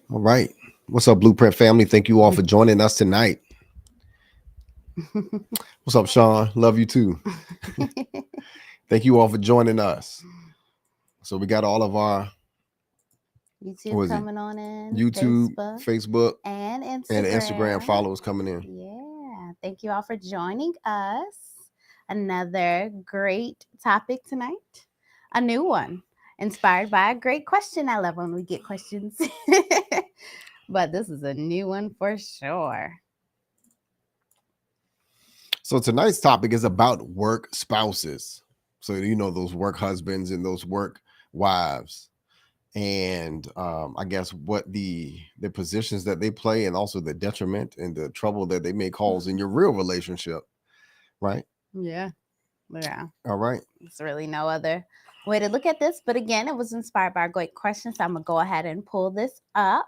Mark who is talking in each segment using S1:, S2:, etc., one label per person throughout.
S1: All right. What's up, Blueprint family? Thank you all for joining us tonight. What's up, Sean? Love you too. Thank you all for joining us. So we got all of our
S2: YouTube coming on in,
S1: YouTube, Facebook,
S2: and
S1: and Instagram followers coming in.
S2: Yeah. Thank you all for joining us. Another great topic tonight. A new one. Inspired by a great question. I love when we get questions. But this is a new one for sure.
S1: So tonight's topic is about work spouses. So, you know, those work husbands and those work wives. And I guess what the positions that they play, and also the detriment and the trouble that they may cause in your real relationship. Right?
S2: Yeah.
S1: All right.
S2: There's really no other way to look at this. But again, it was inspired by a great question. So I'm going to go ahead and pull this up.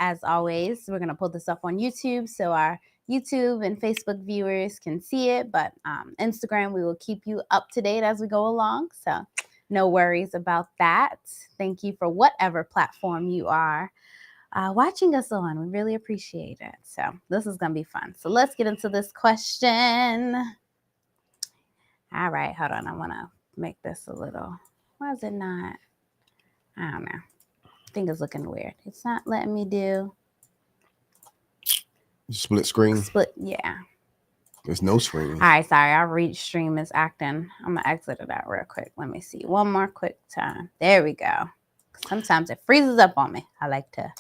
S2: As always, we're going to pull this up on YouTube so our YouTube and Facebook viewers can see it. But Instagram, we will keep you up to date as we go along. So no worries about that. Thank you for whatever platform you are watching us on. We really appreciate it. So this is going to be fun. So let's get into this question. All right, hold on. I want to make this a little. Why is it not? I don't know. I think it's looking weird. It's not letting me do.
S1: Split screen?
S2: Yeah.
S1: There's no screen.
S2: All right, sorry. Our reach stream is acting. I'm going to exit it out real quick. Let me see. One more quick time. There we go. Sometimes it freezes up on me. I like to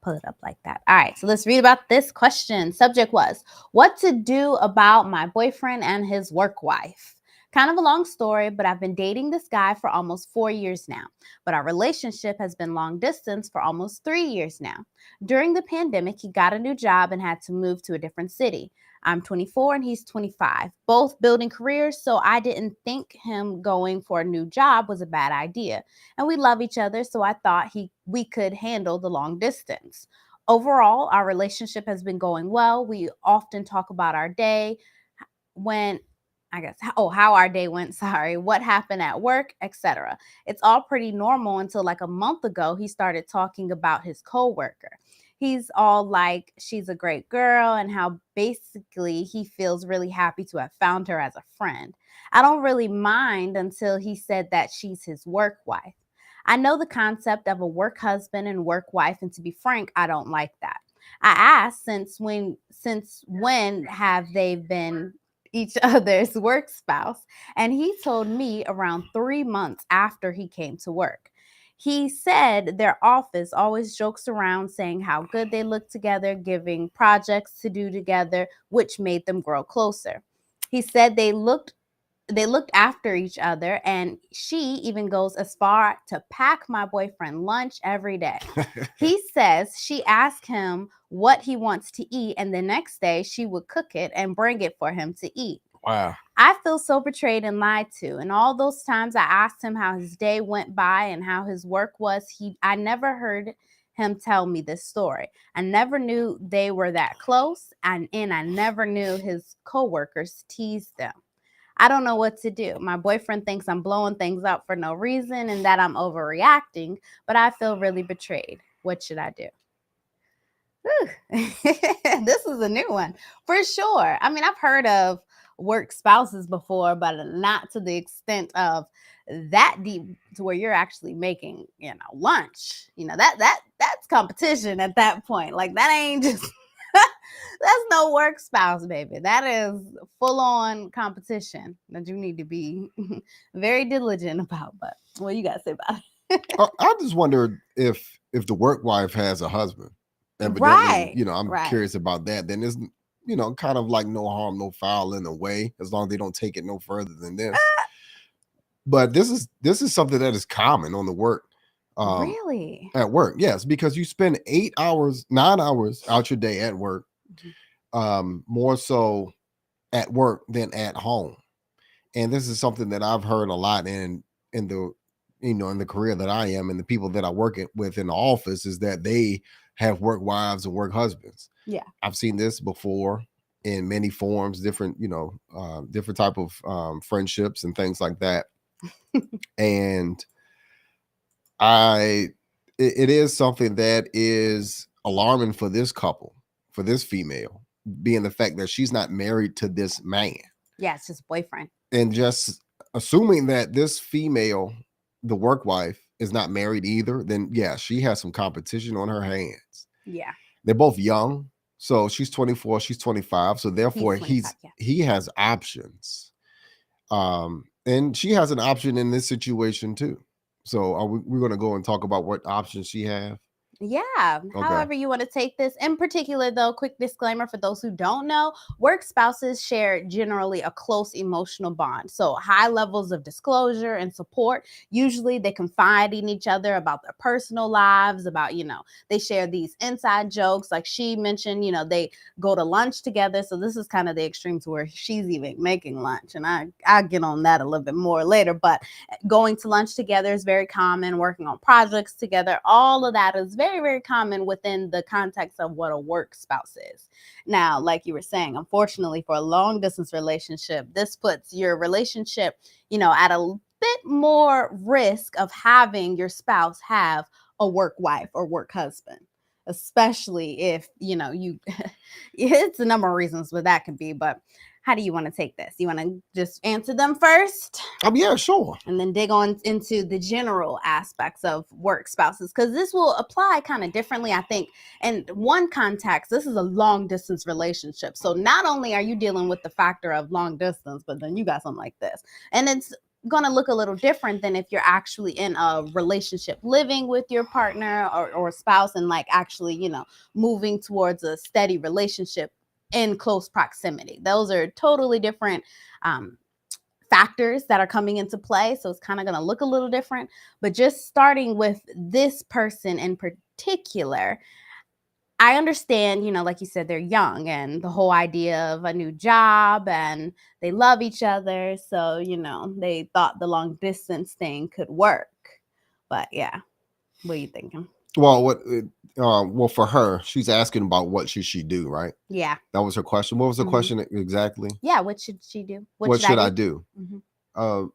S2: pull it up like that. All right, so let's read about this question. Subject was, what to do about my boyfriend and his work wife? Kind of a long story, but I've been dating this guy for almost 4 years now. But our relationship has been long distance for almost 3 years now. During the pandemic, he got a new job and had to move to a different city. I'm 24 and he's 25, both building careers, so I didn't think him going for a new job was a bad idea. And we love each other, so I thought we could handle the long distance. Overall, our relationship has been going well. We often talk about our day, how our day went, what happened at work, etc. It's all pretty normal until like a month ago, he started talking about his coworker. He's all like, she's a great girl, and how basically he feels really happy to have found her as a friend. I don't really mind until he said that she's his work wife. I know the concept of a work husband and work wife, and to be frank, I don't like that. I asked since when have they been each other's work spouse, and he told me around 3 months after he came to work. He said their office always jokes around saying how good they look together, giving projects to do together, which made them grow closer. He said they looked after each other, and she even goes as far to pack my boyfriend lunch every day. He says she asked him what he wants to eat, and the next day she would cook it and bring it for him to eat.
S1: Wow.
S2: I feel so betrayed and lied to. And all those times I asked him how his day went by and how his work was, I never heard him tell me this story. I never knew they were that close, and I never knew his coworkers teased them. I don't know what to do. My boyfriend thinks I'm blowing things up for no reason and that I'm overreacting, but I feel really betrayed. What should I do? This is a new one for sure. I mean, I've heard of work spouses before, but not to the extent of that deep to where you're actually making, lunch. That's competition at that point. Like, that ain't just that's no work spouse, baby. That is full on competition that you need to be very diligent about. But what you got to say about it?
S1: I just wonder if the work wife has a husband. Evidently,
S2: right.
S1: I'm curious about that. Then there's, kind of like no harm, no foul in a way, as long as they don't take it no further than this. But this is something that is common on the work um,
S2: Really?
S1: at work. Yes, because you spend 8 hours, 9 hours out your day at work,
S2: Mhm.
S1: more so at work than at home. And this is something that I've heard a lot in the in the career that I am and the people that I work with in the office is that they have work wives and work husbands.
S2: Yeah.
S1: I've seen this before in many forms, different different type of friendships and things like that. And I it is something that is alarming for this couple, for this female, being the fact that she's not married to this man.
S2: Yeah, it's just boyfriend.
S1: And just assuming that this female, the work wife, is not married either, then yeah, she has some competition on her hands.
S2: Yeah.
S1: They're both young. So she's 24, she's 25. So
S2: He's
S1: therefore
S2: 25, yeah.
S1: he has options. And she has an option in this situation too. So are we're gonna go and talk about what options she have?
S2: Yeah,
S1: Okay.
S2: however you want to take this. In particular, though, quick disclaimer for those who don't know, work spouses share generally a close emotional bond. So, high levels of disclosure and support. Usually, they confide in each other about their personal lives, about, they share these inside jokes. Like she mentioned, they go to lunch together. So, this is kind of the extremes where she's even making lunch. And I'll get on that a little bit more later. But going to lunch together is very common, working on projects together. All of that is very, very common within the context of what a work spouse is. Now, like you were saying, unfortunately, for a long distance relationship, this puts your relationship, at a bit more risk of having your spouse have a work wife or work husband, especially if you it's a number of reasons what that could be. But how do you want to take this? You want to just answer them first
S1: Yeah, sure.
S2: and then dig on into the general aspects of work spouses, because this will apply kind of differently, I think. In one context, this is a long distance relationship. So not only are you dealing with the factor of long distance, but then you got something like this. And it's going to look a little different than if you're actually in a relationship living with your partner or spouse and like actually, moving towards a steady relationship in close proximity. Those are totally different factors that are coming into play. So it's kind of going to look a little different. But just starting with this person in particular, I understand, like you said, they're young and the whole idea of a new job and they love each other. So, they thought the long distance thing could work. But yeah, what are you thinking?
S1: Well, well, for her, she's asking about what should she do, right?
S2: Yeah.
S1: That was her question. What was the
S2: Mhm.
S1: question exactly?
S2: Yeah. What should she do?
S1: What should I do?
S2: Mhm.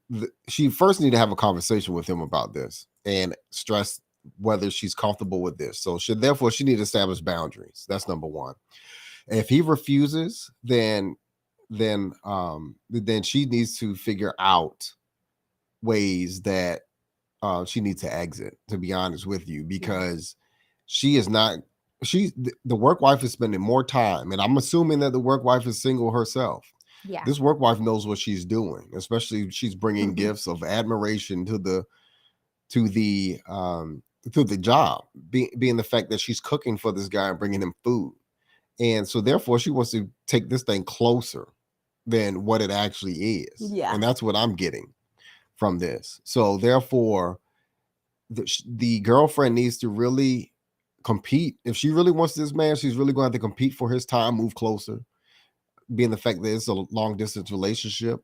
S1: She first need to have a conversation with him about this and stress whether she's comfortable with this. So therefore she need to establish boundaries. That's number one. If he refuses, then she needs to figure out ways that she needs to exit, to be honest with you, because she is not the work wife is spending more time, and I'm assuming that the work wife is single herself.
S2: Yeah.
S1: This work wife knows what she's doing, especially if she's bringing gifts of admiration to the job, being the fact that she's cooking for this guy and bringing him food. And so therefore she wants to take this thing closer than what it actually is.
S2: Yeah.
S1: And that's what I'm getting from this. So therefore the girlfriend needs to really compete. If she really wants this man, she's really going to have to compete for his time, move closer, being the fact that it's a long distance relationship.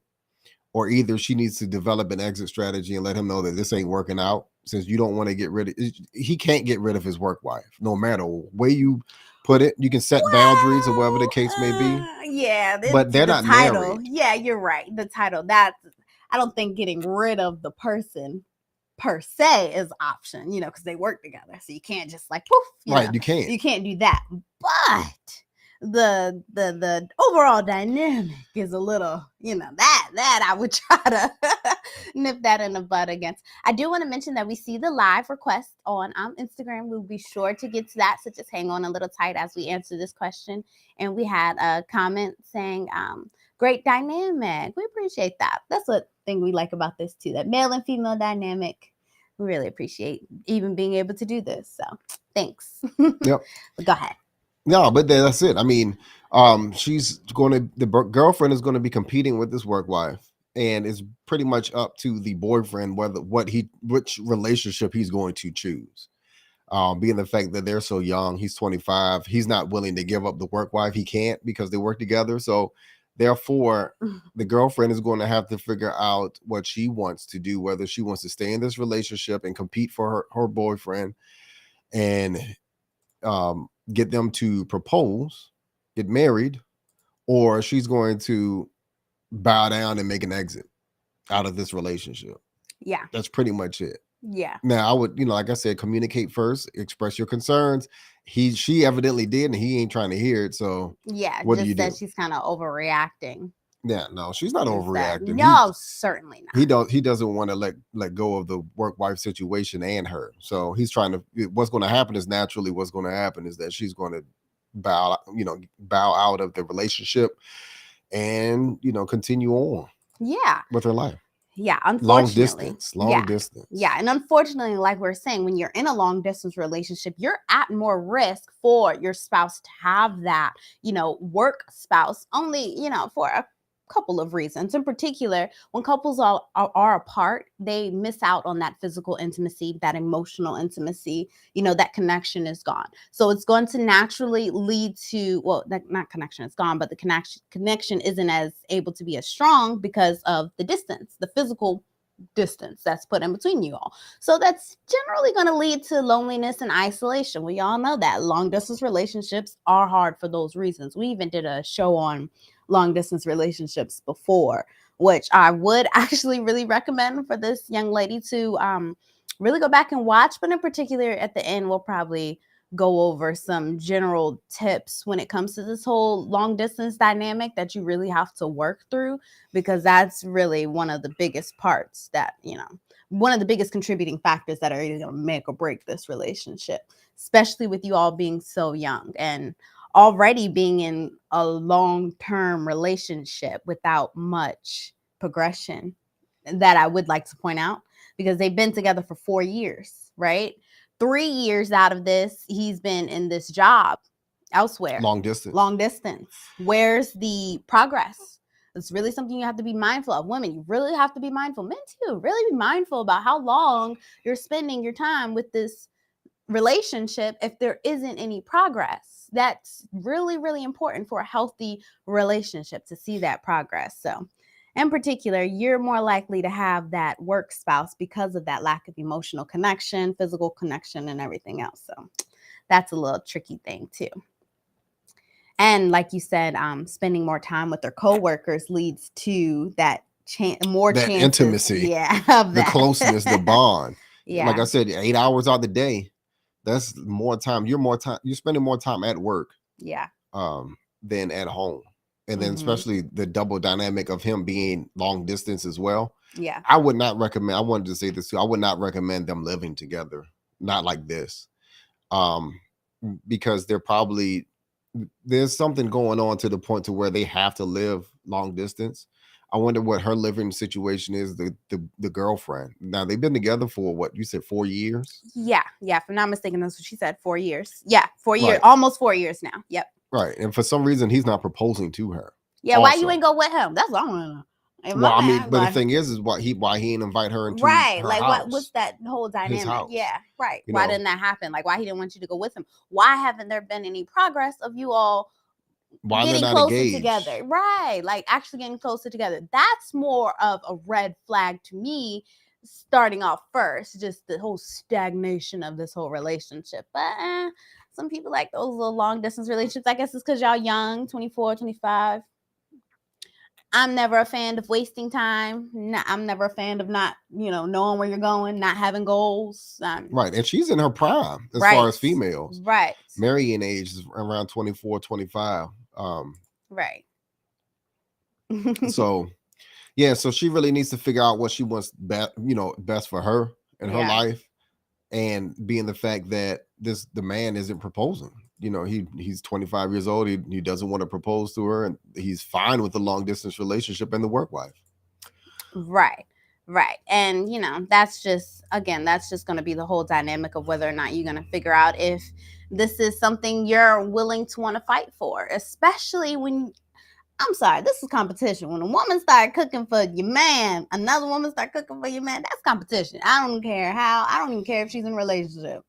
S1: Or either she needs to develop an exit strategy and let him know that this ain't working out, since you don't want to get rid of he can't get rid of his work wife no matter where you put it. You can set boundaries or whatever the case may be.
S2: Yeah,
S1: but they're not
S2: title.
S1: married.
S2: Yeah, you're right. The title, that's, I don't think getting rid of the person per se is option, because they work together. So you can't just like poof,
S1: Right, you can't.
S2: You can't do that. But the overall dynamic is a little, that I would try to nip that in the bud against. I do want to mention that we see the live request on Instagram. We'll be sure to get to that. So just hang on a little tight as we answer this question. And we had a comment saying, great dynamic. We appreciate that. That's what thing we like about this too, that male and female dynamic. We really appreciate even being able to do this. So thanks.
S1: Yep.
S2: But go ahead.
S1: No, but that's it. I mean, the girlfriend is going to be competing with this work wife, and it's pretty much up to the boyfriend whether which relationship he's going to choose. Being the fact that they're so young, he's 25, he's not willing to give up the work wife. He can't because they work together. So therefore, the girlfriend is going to have to figure out what she wants to do, whether she wants to stay in this relationship and compete for her boyfriend and get them to propose, get married, or she's going to bow down and make an exit out of this relationship.
S2: Yeah.
S1: That's pretty much it.
S2: Yeah.
S1: Now, I would, like I said, communicate first, express your concerns. She evidently did, and he ain't trying to hear it. So,
S2: Yeah.
S1: what
S2: just
S1: do you
S2: that
S1: do?
S2: she's kind of overreacting.
S1: Yeah, no, she's not overreacting.
S2: No, certainly not.
S1: He doesn't want to let go of the work wife situation and her. So he's trying to. What's going to happen is naturally what's going to happen is that she's going to bow out of the relationship and continue on.
S2: Yeah.
S1: With her life.
S2: Yeah, unfortunately.
S1: Long distance.
S2: Yeah, and unfortunately, like we're saying, when you're in a long distance relationship, you're at more risk for your spouse to have that, work spouse only, for a couple of reasons. In particular, when couples are apart, they miss out on that physical intimacy, that emotional intimacy, that connection is gone. So it's going to naturally lead to, that not connection is gone, but the connection isn't as able to be as strong because of the distance, the physical distance that's put in between you all. So that's generally going to lead to loneliness and isolation. We all know that long distance relationships are hard for those reasons. We even did a show on long distance relationships before, which I would actually really recommend for this young lady to really go back and watch. But in particular, at the end, we'll probably go over some general tips when it comes to this whole long distance dynamic that you really have to work through, because that's really one of the biggest parts that, one of the biggest contributing factors that are either going to make or break this relationship, especially with you all being so young and already being in a long-term relationship without much progression, that I would like to point out, because they've been together for 4 years, right? 3 years out of this, he's been in this job elsewhere.
S1: Long distance.
S2: Where's the progress? It's really something you have to be mindful of. Women, you really have to be mindful. Men too, really be mindful about how long you're spending your time with this relationship if there isn't any progress. That's really, really important for a healthy relationship, to see that progress. So in particular, you're more likely to have that work spouse because of that lack of emotional connection, physical connection, and everything else. So that's a little tricky thing too. And like you said, spending more time with their coworkers leads to that
S1: intimacy,
S2: of
S1: the closeness, the bond.
S2: Yeah,
S1: like I said, 8 hours out the day. That's more time. You're spending more time at work.
S2: Yeah.
S1: Than at home. And then especially the double dynamic of him being long distance as well.
S2: Yeah.
S1: I would not recommend, I wanted to say this too, I would not recommend them living together. Not like this. Because there's something going on to the point to where they have to live long distance. I wonder what her living situation is, the girlfriend. Now, they've been together for what, you said 4 years?
S2: Yeah. If I'm not mistaken, that's what she said, 4 years. Yeah, 4 years, almost 4 years now. Yep.
S1: Right. And for some reason, he's not proposing to her.
S2: Yeah, why you ain't go with him? That's what I want to know.
S1: Well, I mean, but the thing is why he ain't invite her into
S2: right,
S1: her
S2: like
S1: house,
S2: what's that whole dynamic? Yeah, right.
S1: Why
S2: didn't that happen? Like, why he didn't want you to go with him? Why haven't there been any progress of you all getting closer
S1: engaged
S2: together? Right, like actually getting closer together. That's more of a red flag to me. Starting off first, just the whole stagnation of this whole relationship. But some people like those little long distance relationships. I guess it's because y'all young, 24, 25. I'm never a fan of wasting time. I'm never a fan of not, knowing where you're going, not having goals.
S1: Right. And she's in her prime as far as females.
S2: Right.
S1: Marrying age is around 24, 25.
S2: Right.
S1: So, yeah. So she really needs to figure out what she wants best for her in her life. And being the fact that the man isn't proposing. He's 25 years old. He doesn't want to propose to her, and he's fine with the long distance relationship and the work wife.
S2: Right. And that's just going to be the whole dynamic of whether or not you're going to figure out if this is something you're willing to want to fight for, especially when I'm sorry, this is competition. When a woman start cooking for your man, another woman start cooking for your man, that's competition. I don't care how. I don't even care if she's in a relationship.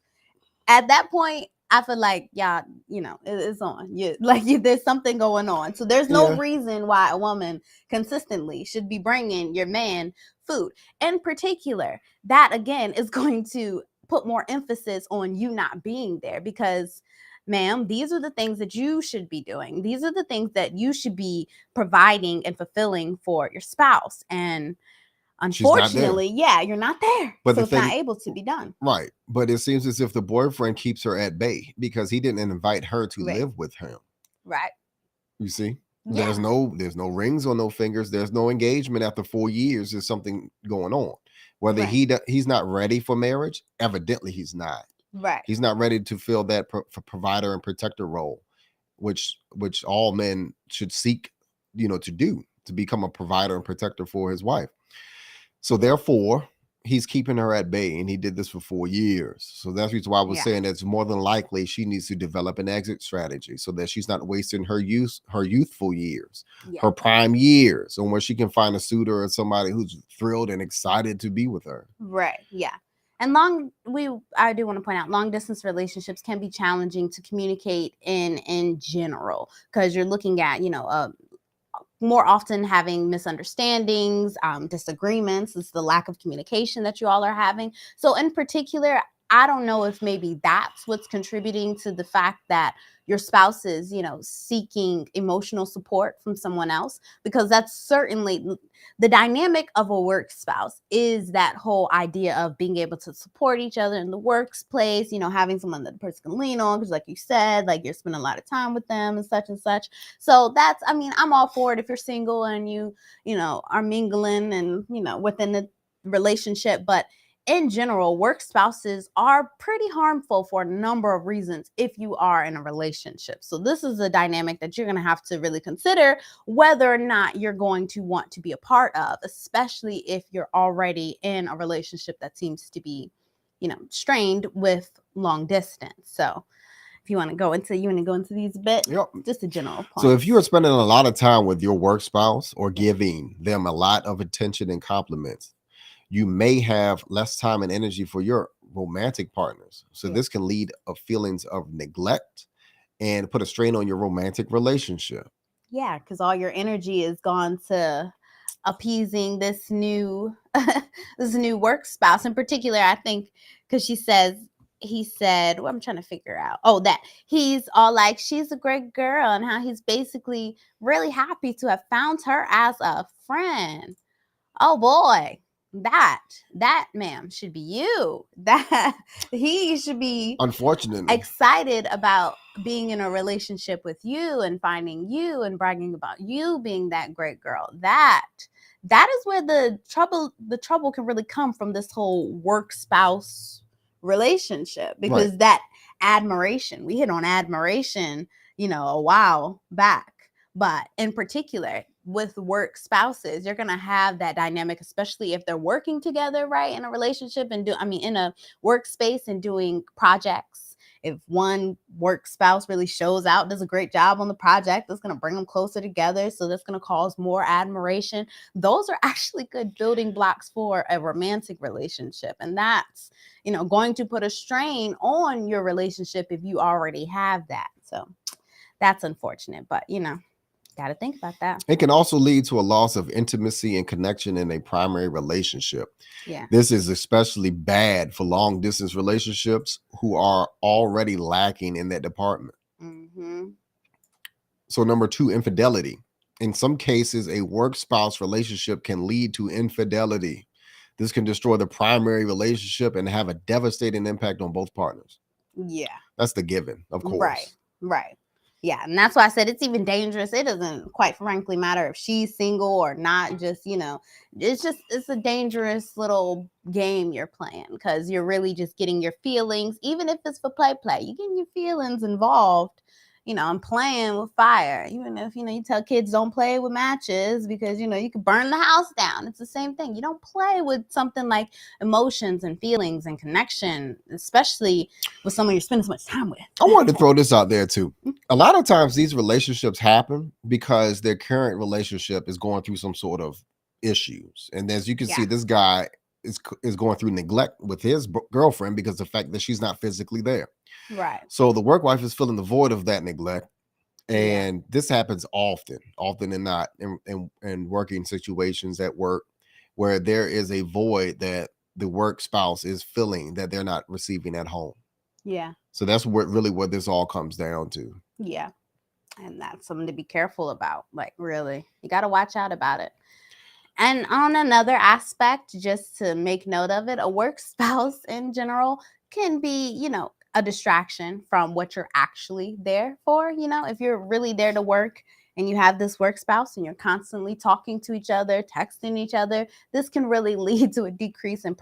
S2: At that point, I feel like y'all, it's on. There's something going on. So there's no
S1: Yeah.
S2: reason why a woman consistently should be bringing your man food. In particular, that again is going to put more emphasis on you not being there because, ma'am, these are the things that you should be doing. These are the things that you should be providing and fulfilling for your spouse. And
S1: She's not there.
S2: unfortunately, yeah, you're not there.
S1: But
S2: so
S1: the
S2: it's not
S1: thing,
S2: able to be done.
S1: right. But it seems as if the boyfriend keeps her at bay because he didn't invite her to
S2: Right.
S1: live with him.
S2: Right.
S1: You see?
S2: Yeah.
S1: There's no rings on no fingers. There's no engagement after 4 years. There's something going on. Whether
S2: Right.
S1: he's not ready for marriage, evidently he's not.
S2: Right.
S1: He's not ready to fill that provider and protector role, which all men should seek, to do, to become a provider and protector for his wife. So therefore, he's keeping her at bay, and he did this for 4 years. So that's the reason why I was
S2: Yeah.
S1: saying it's more than likely she needs to develop an exit strategy so that she's not wasting her youthful years,
S2: Yeah.
S1: her prime years, on where she can find a suitor or somebody who's thrilled and excited to be with her.
S2: Right. Yeah. And I do want to point out long distance relationships can be challenging to communicate in general because you're looking at, more often having misunderstandings, disagreements. It's the lack of communication that you all are having. So in particular, I don't know if maybe that's what's contributing to the fact that your spouse is, seeking emotional support from someone else, because that's certainly the dynamic of a work spouse is that whole idea of being able to support each other in the workplace, having someone that the person can lean on, because like you said, like you're spending a lot of time with them and such and such. So I'm all for it if you're single and you are mingling and, within the relationship. But in general, work spouses are pretty harmful for a number of reasons if you are in a relationship. So this is a dynamic that you're going to have to really consider whether or not you're going to want to be a part of, especially if you're already in a relationship that seems to be, strained with long distance. So if you want to go into these a bit,
S1: Yep.
S2: just a general point.
S1: So if you are spending a lot of time with your work spouse or giving them a lot of attention and compliments, you may have less time and energy for your romantic partners. So this can lead to feelings of neglect and put a strain on your romantic relationship.
S2: Yeah, because all your energy is gone to appeasing this new work spouse. In particular, I think because he said, well, I'm trying to figure out. Oh, that he's all like, she's a great girl, and how he's basically really happy to have found her as a friend. Oh boy, that ma'am should be you. That he should be
S1: Unfortunately,
S2: excited about being in a relationship with you and finding you and bragging about you being that great girl. That is where the trouble can really come from, this whole work spouse relationship, because
S1: right.
S2: that admiration, we hit on admiration, a while back. But in particular, with work spouses, you're going to have that dynamic, especially if they're working together, right, in a relationship and in a workspace and doing projects. If one work spouse really shows out, does a great job on the project, that's going to bring them closer together. So that's going to cause more admiration. Those are actually good building blocks for a romantic relationship. And that's, going to put a strain on your relationship if you already have that. So that's unfortunate, but got to think about that.
S1: It can also lead to a loss of intimacy and connection in a primary relationship.
S2: Yeah.
S1: This is especially bad for long distance relationships who are already lacking in that department.
S2: Mm-hmm.
S1: So number 2, infidelity. In some cases, a work spouse relationship can lead to infidelity. This can destroy the primary relationship and have a devastating impact on both partners.
S2: Yeah.
S1: That's the given, of course.
S2: Right. Yeah, and that's why I said it's even dangerous. It doesn't quite frankly matter if she's single or not. Just, it's a dangerous little game you're playing, because you're really just getting your feelings, even if it's for play. You're getting your feelings involved, and playing with fire. Even if, you tell kids don't play with matches because, you could burn the house down. It's the same thing. You don't play with something like emotions and feelings and connection, especially with someone you're spending so much time with.
S1: I wanted to throw this out there too. A lot of times these relationships happen because their current relationship is going through some sort of issues. And as you can see, this guy is going through neglect with his girlfriend because of the fact that she's not physically there.
S2: Right.
S1: So the work wife is filling the void of that neglect. And this happens often and not in working situations at work where there is a void that the work spouse is filling that they're not receiving at home.
S2: Yeah.
S1: So that's what this all comes down to.
S2: Yeah. And that's something to be careful about. Like, really, you got to watch out about it. And on another aspect, just to make note of it, a work spouse in general can be, a distraction from what you're actually there for. If you're really there to work and you have this work spouse and you're constantly talking to each other, texting each other, this can really lead to a decrease in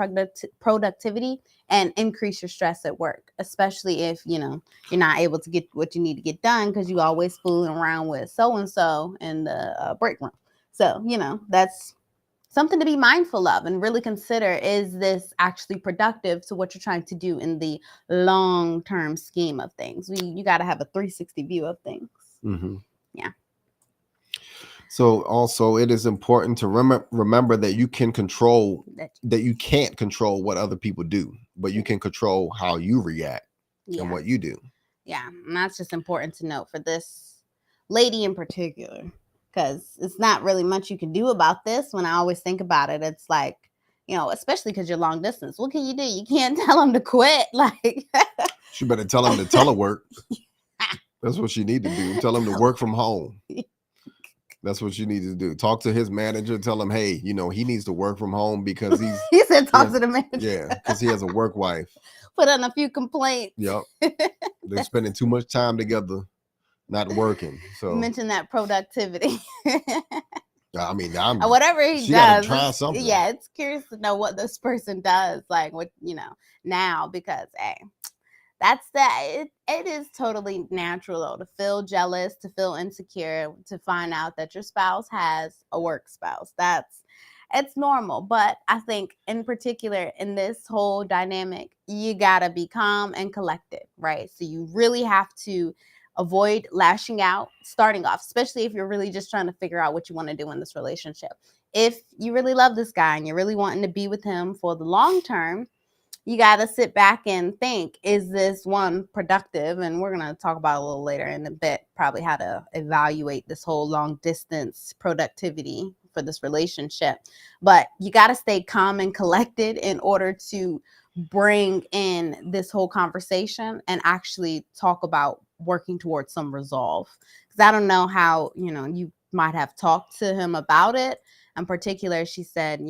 S2: productivity and increase your stress at work, especially if, you're not able to get what you need to get done because you always fooling around with so-and-so in the break room. So, that's something to be mindful of and really consider, is this actually productive to what you're trying to do in the long-term scheme of things? You got to have a 360 view of things.
S1: Mm-hmm.
S2: Yeah.
S1: So also it is important to remember that you can control, that you can't control what other people do, but you can control how you react and what you do.
S2: Yeah. And that's just important to note for this lady in particular. Because it's not really much you can do about this. When I always think about it, it's like, especially because you're long distance. What can you do? You can't tell them to quit. Like,
S1: she better tell them to telework. That's what she need to do. Tell him to work from home. That's what you need to do. Talk to his manager. Tell him, hey, he needs to work from home because he's.
S2: He said, talk to the manager.
S1: Yeah, because he has a work wife.
S2: Put on a few complaints.
S1: Yep. They're spending too much time together. Not working. So
S2: mention that productivity.
S1: I mean,
S2: whatever he does.
S1: Try something.
S2: Yeah, it's curious to know what this person does, like what now, because that's that. It is totally natural though to feel jealous, to feel insecure, to find out that your spouse has a work spouse. It's normal, but I think in particular in this whole dynamic, you gotta be calm and collected, right? So you really have to avoid lashing out starting off, especially if you're really just trying to figure out what you want to do in this relationship. If you really love this guy and you're really wanting to be with him for the long term, you got to sit back and think, is this one productive? And we're going to talk about a little later in a bit, probably how to evaluate this whole long distance productivity for this relationship. But you got to stay calm and collected in order to bring in this whole conversation and actually talk about working towards some resolve. Because I don't know how, you might have talked to him about it. In particular, she said,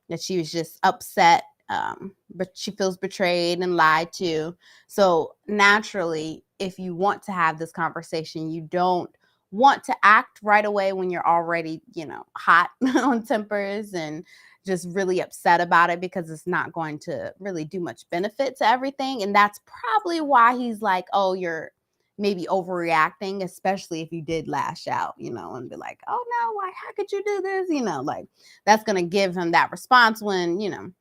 S2: that she was just upset, but she feels betrayed and lied to. So naturally, if you want to have this conversation, you don't want to act right away when you're already, hot on tempers and just really upset about it, because it's not going to really do much benefit to everything. And that's probably why he's like, oh, you're maybe overreacting, especially if you did lash out, and be like, oh no, why, how could you do this? Like that's going to give him that response when, in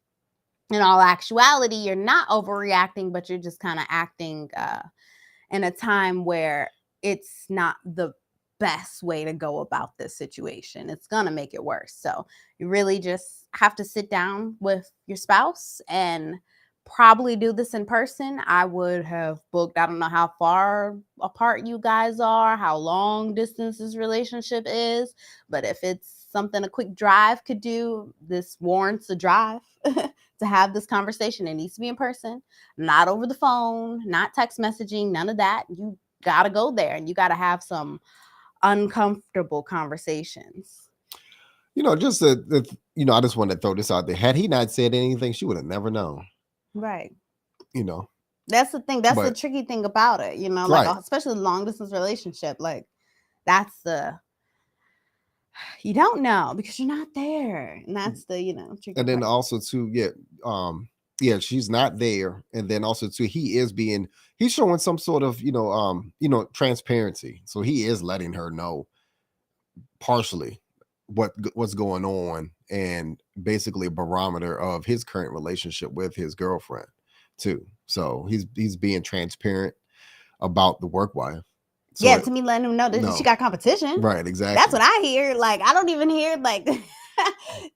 S2: all actuality, you're not overreacting, but you're just kind of acting in a time where it's not the best way to go about this situation. It's going to make it worse. So you really just have to sit down with your spouse and probably do this in person. I would have booked, I don't know how far apart you guys are, how long distance this relationship is, but if it's something a quick drive could do, this warrants a drive to have this conversation. It needs to be in person, not over the phone, not text messaging, none of that. You got to go there and you got to have some uncomfortable conversations.
S1: Just I just want to throw this out there. Had he not said anything, she would have never known.
S2: Right.
S1: That's
S2: the thing. That's the tricky thing about it, like especially long distance relationship. Like that's you don't know because you're not there. And that's the, tricky
S1: and then
S2: part.
S1: also too, Yeah, she's not there. And then also too, he's showing some sort of, transparency. So he is letting her know partially what's going on, and basically a barometer of his current relationship with his girlfriend too. So he's being transparent about the work wife. So
S2: Yeah, to me, letting him know that she
S1: no,
S2: got competition.
S1: right,
S2: That's
S1: exactly.
S2: what I hear. Like, I don't even hear like, because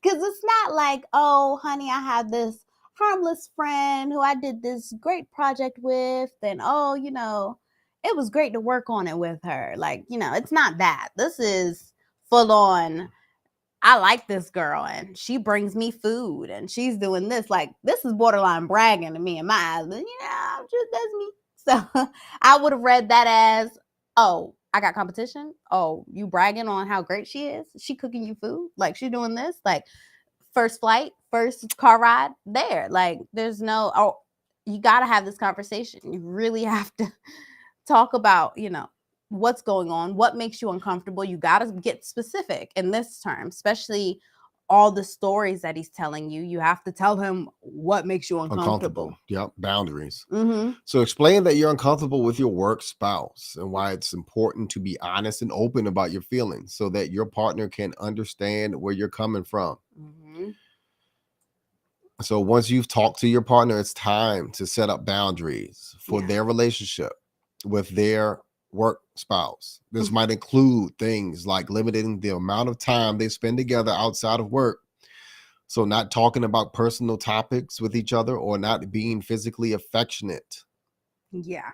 S2: it's not like, oh, honey, I have this harmless friend who I did this great project with, and oh, it was great to work on it with her. Like, it's not that. This is full on. I like this girl, and she brings me food, and she's doing this. Like, this is borderline bragging to me in my eyes. But, I'm just that's me. So I would have read that as, oh, I got competition. Oh, you bragging on how great she is. She cooking you food. Like, she doing this. Like, first flight, first car ride there. Like, there's no. Oh, you got to have this conversation. You really have to talk about, what's going on, what makes you uncomfortable. You got to get specific in this term, especially all the stories that he's telling you. You have to tell him what makes you uncomfortable.
S1: Yep, boundaries.
S2: Mm-hmm.
S1: So explain that you're uncomfortable with your work spouse and why it's important to be honest and open about your feelings so that your partner can understand where you're coming from.
S2: Mm-hmm.
S1: So once you've talked to your partner, it's time to set up boundaries for their relationship with their work spouse. This might include things like limiting the amount of time they spend together outside of work. So not talking about personal topics with each other or not being physically affectionate.
S2: Yeah.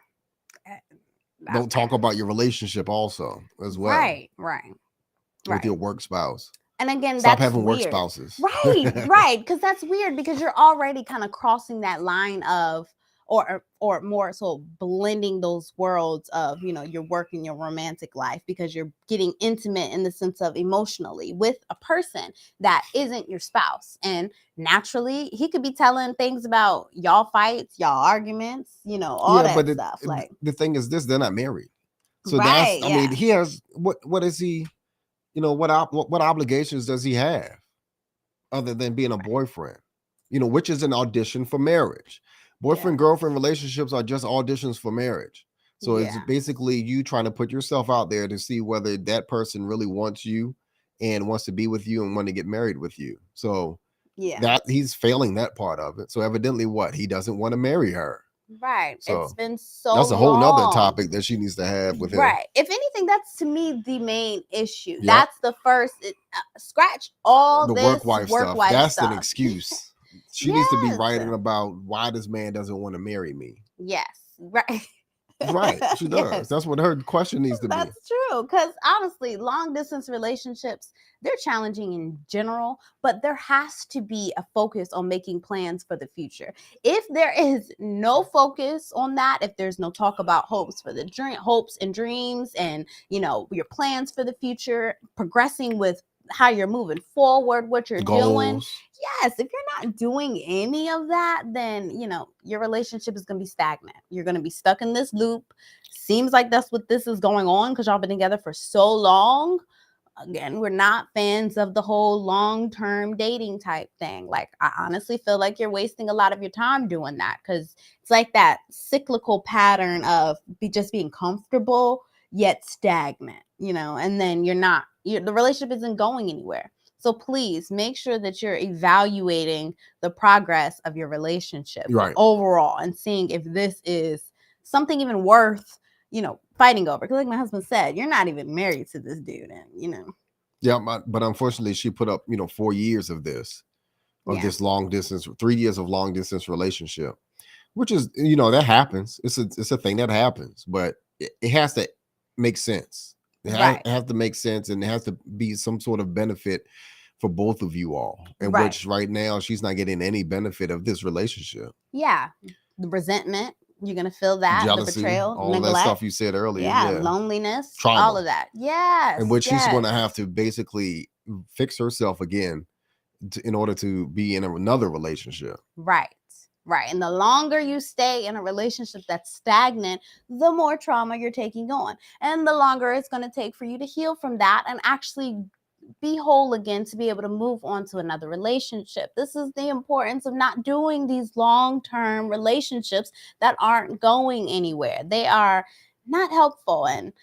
S1: Don't talk about your relationship also as well.
S2: Right.
S1: With your work spouse.
S2: And again,
S1: stop
S2: that's
S1: having
S2: weird.
S1: Work spouses.
S2: Right. Because that's weird, because you're already kind of crossing that line of, or more so blending those worlds of, your work and your romantic life, because you're getting intimate in the sense of emotionally with a person that isn't your spouse. And naturally, he could be telling things about y'all fights, y'all arguments, all that stuff. Like,
S1: the thing is this, they're not married. So
S2: right,
S1: I mean, he has, what is he, what obligations does he have other than being a boyfriend, which is an audition for marriage. Boyfriend girlfriend relationships are just auditions for marriage. So it's basically you trying to put yourself out there to see whether that person really wants you and wants to be with you and want to get married with you. So that he's failing that part of it. So evidently he doesn't want to marry her.
S2: Right.
S1: So
S2: it's been so
S1: that's a whole
S2: long.
S1: nother topic that she needs to have with him.
S2: Right. If anything, that's to me the main issue. Yep. That's the first. Scratch all
S1: the
S2: this
S1: work wife stuff. That's
S2: stuff.
S1: an excuse. She needs to be writing about why this man doesn't want to marry me.
S2: Yes. Right.
S1: Right. She does. Yes. That's what her question needs to be.
S2: That's true. Because honestly, long distance relationships, they're challenging in general, but there has to be a focus on making plans for the future. If there is no focus on that, if there's no talk about hopes and dreams and, your plans for the future, progressing with how you're moving forward, what you're doing. Yes, if you're not doing any of that, then, your relationship is going to be stagnant. You're going to be stuck in this loop. Seems like that's what this is going on because y'all been together for so long. Again, we're not fans of the whole long-term dating type thing. Like, I honestly feel like you're wasting a lot of your time doing that because it's like that cyclical pattern of just being comfortable yet stagnant, and then the relationship isn't going anywhere. So please make sure that you're evaluating the progress of your relationship overall and seeing if this is something even worth, fighting over. Because like my husband said, you're not even married to this dude. And,
S1: Yeah, but unfortunately she put up, 4 years of this, this long distance, 3 years of long distance relationship, which is, that happens. It's a thing that happens, but it has to make sense. It has to make sense, and it has to be some sort of benefit for both of you all. And which right now she's not getting any benefit of this relationship.
S2: Yeah. The resentment, you're going to feel that.
S1: Jealousy,
S2: the betrayal,
S1: all
S2: neglect,
S1: that stuff you said earlier.
S2: Loneliness,
S1: trauma,
S2: all of that. Yes.
S1: And which she's going to have to basically fix herself again in order to be in another relationship.
S2: Right. And the longer you stay in a relationship that's stagnant, the more trauma you're taking on. And the longer it's going to take for you to heal from that and actually be whole again, to be able to move on to another relationship. This is the importance of not doing these long-term relationships that aren't going anywhere. They are not helpful, and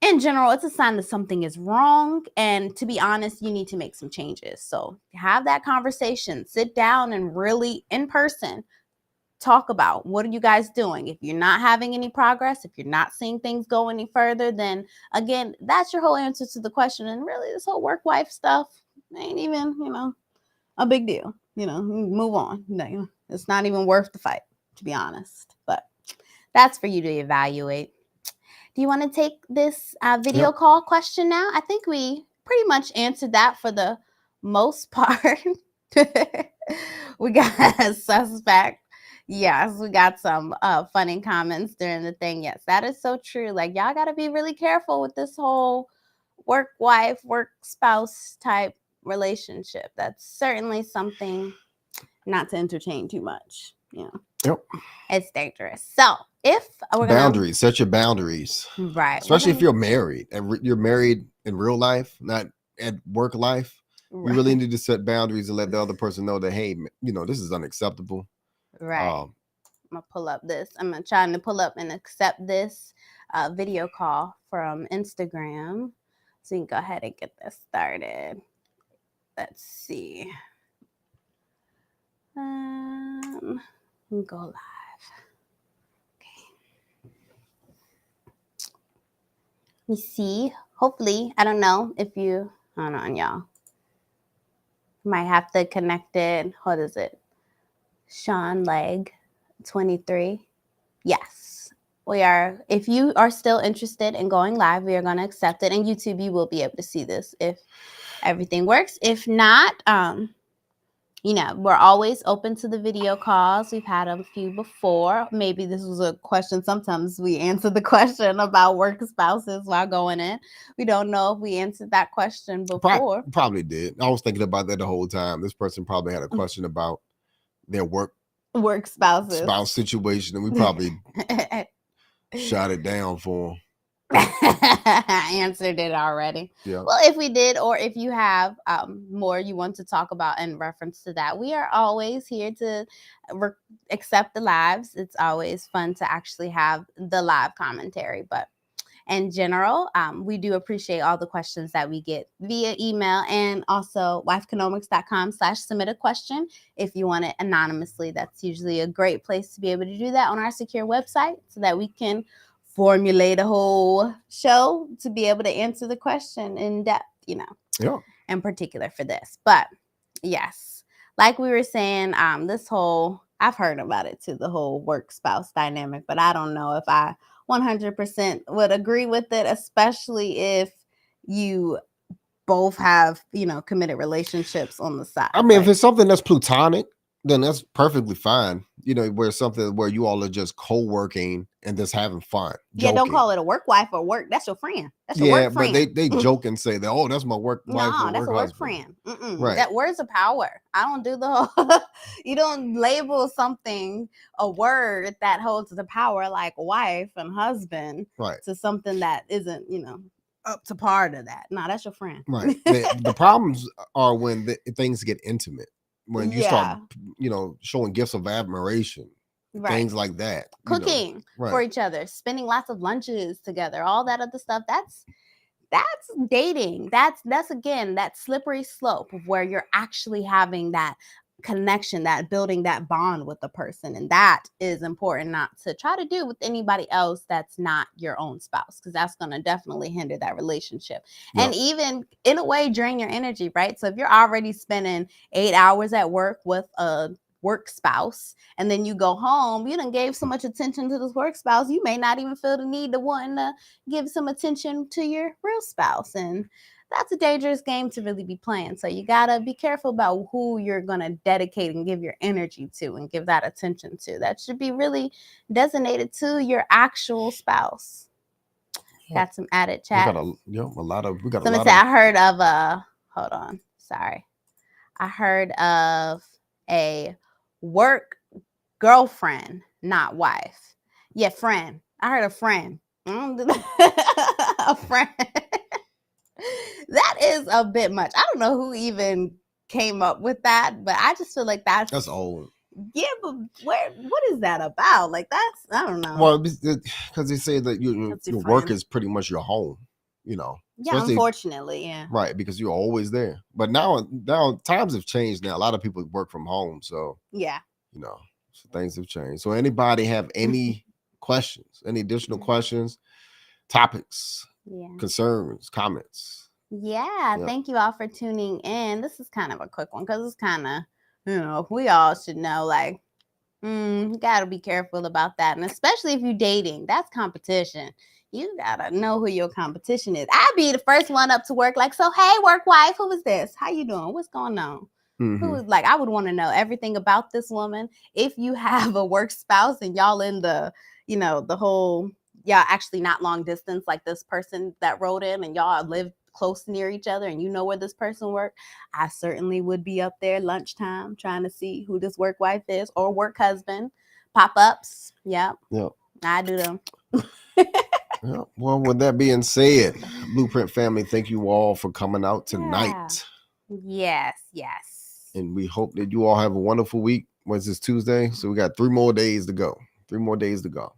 S2: in general, it's a sign that something is wrong. And to be honest, you need to make some changes. So have that conversation, sit down and really in person talk about what are you guys doing. If you're not having any progress, if you're not seeing things go any further, then again, that's your whole answer to the question. And really, this whole work wife stuff ain't even, a big deal. Move on. It's not even worth the fight, to be honest. But that's for you to evaluate. Do you want to take this video call question now? I think we pretty much answered that for the most part. We got a suspect. Yes, we got some funny comments during the thing. Yes, that is so true. Like, y'all got to be really careful with this whole work wife, work spouse type relationship. That's certainly something not to entertain too much.
S1: Yep.
S2: It's dangerous. So if we're
S1: boundaries, set your boundaries,
S2: right?
S1: Especially if you're married and you're married in real life, not at work life. Right. You really need to set boundaries and let the other person know that, hey, this is unacceptable.
S2: Right. I'm gonna pull up this. I'm trying to pull up and accept this video call from Instagram, so you can go ahead and get this started. Let's see. Go live. Let me see. Hopefully, I don't know if you, hold on, y'all. Might have to connect it. What is it? Sean Legg, 23. Yes, we are. If you are still interested in going live, we are going to accept it. And YouTube, you will be able to see this if everything works. If not, we're always open to the video calls. We've had a few before. Maybe this was a question. Sometimes we answer the question about work spouses while going in. We don't know if we answered that question before.
S1: Probably did. I was thinking about that the whole time. This person probably had a question about their work spouse situation, and we probably shot it down for them.
S2: Answered it already.
S1: Yeah.
S2: Well, if we did, or if you have more you want to talk about in reference to that, we are always here to accept the lives. It's always fun to actually have the live commentary, but in general, we do appreciate all the questions that we get via email, and also wifeconomics.com/submit a question if you want it anonymously. That's usually a great place to be able to do that on our secure website, so that we can formulate a whole show to be able to answer the question in depth, in particular for this. But yes, like we were saying, I've heard about it too, the whole work spouse dynamic, but I don't know if I 100% would agree with it, especially if you both have, committed relationships on the side.
S1: I mean, if it's something that's platonic, then that's perfectly fine. Where something where you all are just co-working and just having fun.
S2: Yeah,
S1: joking.
S2: Don't call it a work wife or work. That's your friend. That's your work friend.
S1: But they joke and say that, oh, that's my work wife or
S2: that's
S1: work
S2: a work
S1: husband.
S2: friend.
S1: Right.
S2: That word's a power. I don't do the whole, you don't label something a word that holds the power like wife and husband to something that isn't, up to par to that. No, that's your friend.
S1: Right. The problems are when things get intimate. When you start, showing gifts of admiration, things like that.
S2: Cooking for each other, spending lots of lunches together, all that other stuff. That's dating. That's again, that slippery slope of where you're actually having that connection, that building that bond with the person. And that is important not to try to do with anybody else that's not your own spouse, because that's going to definitely hinder that relationship. And even in a way drain your energy, right? So if you're already spending 8 hours at work with a work spouse, and then you go home, you done gave so much attention to this work spouse, you may not even feel the need to want to give some attention to your real spouse. And that's a dangerous game to really be playing. So you got to be careful about who you're going to dedicate and give your energy to and give that attention to. That should be really designated to your actual spouse. Got some added chat.
S1: We got a lot of.
S2: I heard of hold on. Sorry. I heard of a work girlfriend, not wife. Yeah, friend. I heard a friend. A friend. That is a bit much. I don't know who even came up with that, but I just feel like
S1: That's old.
S2: yeah, but what is that about? Like that's I don't know.
S1: Well, because they say that
S2: That's
S1: your
S2: your
S1: work
S2: friend.
S1: is pretty much your home,
S2: Yeah,
S1: especially
S2: unfortunately, yeah.
S1: right, because you're always there. But now times have changed. Now a lot of people work from home, so
S2: Yeah.
S1: so things have changed. So anybody have any questions, any additional questions, topics,
S2: Yeah.
S1: concerns, comments?
S2: Yeah.
S1: Yep.
S2: Thank you all for tuning in. This is kind of a quick one because it's kind of, we all should know like, you gotta be careful about that. And especially if you're dating, that's competition. You gotta know who your competition is. I'd be the first one up to work, like, so hey, work wife, who is this? How you doing? What's going on? Who is like, I would want to know everything about this woman. If you have a work spouse and y'all in the whole, y'all actually not long distance, like this person that wrote in and y'all live close near each other and you know where this person worked, I certainly would be up there lunchtime trying to see who this work wife is or work husband. Pop-ups. Yep. I do them.
S1: Yeah. Well, with that being said, Blueprint family, thank you all for coming out tonight.
S2: Yes.
S1: And we hope that you all have a wonderful week. What's this, Tuesday? So we got 3 more days to go. 3 more days to go.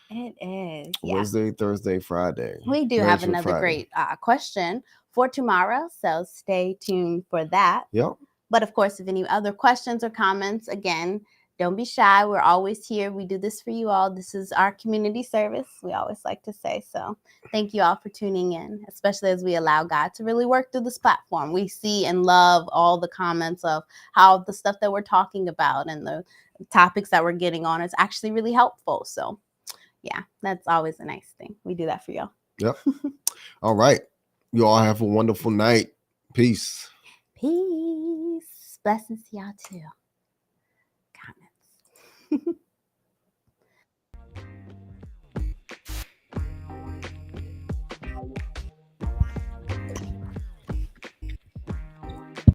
S2: It is. Yeah.
S1: Wednesday, Thursday, Friday.
S2: We do have another great question for tomorrow. So stay tuned for that.
S1: Yep.
S2: But of course, if any other questions or comments, again, don't be shy. We're always here. We do this for you all. This is our community service, we always like to say. So thank you all for tuning in, especially as we allow God to really work through this platform. We see and love all the comments of how the stuff that we're talking about and the topics that we're getting on is actually really helpful. So yeah, that's always a nice thing. We do that for y'all.
S1: Yep. All right. You all have a wonderful night. Peace.
S2: Peace. Blessings to y'all too. Comments.